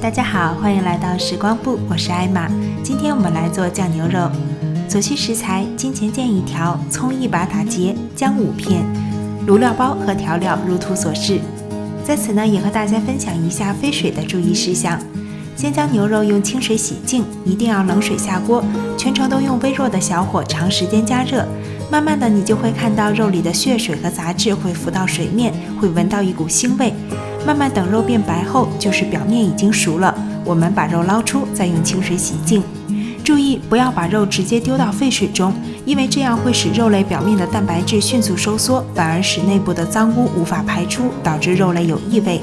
大家好，欢迎来到时光部，我是艾玛。今天我们来做酱牛肉。所需食材：金钱腱1条，葱1把打结，姜5片，卤料包和调料如图所示。在此呢，也和大家分享一下飞水的注意事项。先将牛肉用清水洗净，一定要冷水下锅，全程都用微弱的小火长时间加热。慢慢的，你就会看到肉里的血水和杂质会浮到水面，会闻到一股腥味。慢慢等肉变白后，就是表面已经熟了。我们把肉捞出，再用清水洗净。注意不要把肉直接丢到沸水中，因为这样会使肉类表面的蛋白质迅速收缩，反而使内部的脏污无法排出，导致肉类有异味。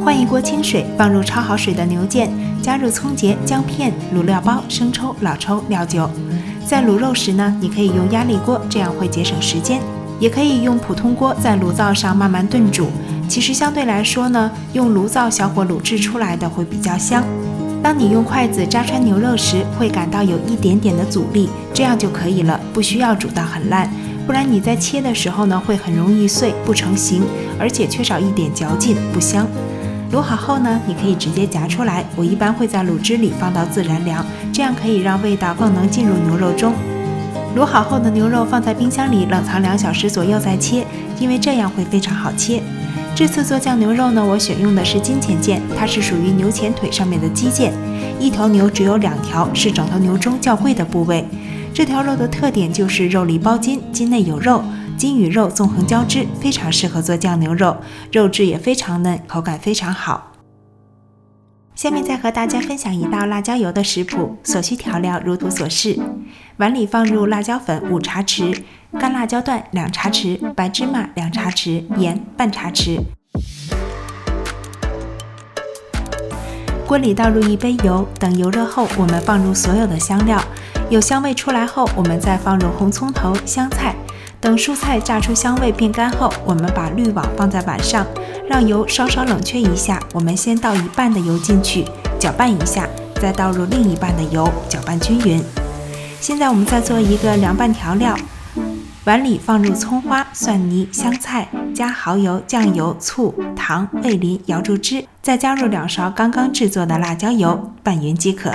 换一锅清水，放入焯好水的牛腱，加入葱节、姜片、卤料包、生抽、老抽、料酒。在卤肉时呢，你可以用压力锅，这样会节省时间；也可以用普通锅在炉灶上慢慢炖煮。其实相对来说呢，用炉灶小火卤制出来的会比较香。当你用筷子扎穿牛肉时，会感到有一点点的阻力，这样就可以了，不需要煮到很烂。不然你在切的时候呢，会很容易碎，不成形，而且缺少一点嚼劲，不香。卤好后呢，你可以直接夹出来，我一般会在卤汁里放到自然凉，这样可以让味道更能进入牛肉中。卤好后的牛肉放在冰箱里冷藏2小时左右再切，因为这样会非常好切。这次做酱牛肉呢，我选用的是金钱腱，它是属于牛前腿上面的肌腱，一头牛只有2条，是整头牛中较贵的部位。这条肉的特点就是肉里包筋，筋内有肉，筋与肉纵横交织，非常适合做酱牛肉，肉质也非常嫩，口感非常好。下面再和大家分享一道辣椒油的食谱，所需调料如图所示。碗里放入辣椒粉5茶匙，干辣椒段2茶匙，白芝麻2茶匙，盐半茶匙。锅里倒入1杯油，等油热后，我们放入所有的香料，有香味出来后，我们再放入红葱头、香菜。等蔬菜炸出香味变干后，我们把滤网放在碗上，让油稍稍冷却一下。我们先倒1半的油进去，搅拌一下，再倒入另1半的油，搅拌均匀。现在我们再做一个凉拌调料，碗里放入葱花、蒜泥、香菜，加蚝油、酱油、醋、糖、味淋，摇住汁，再加入2勺刚刚制作的辣椒油，拌匀即可。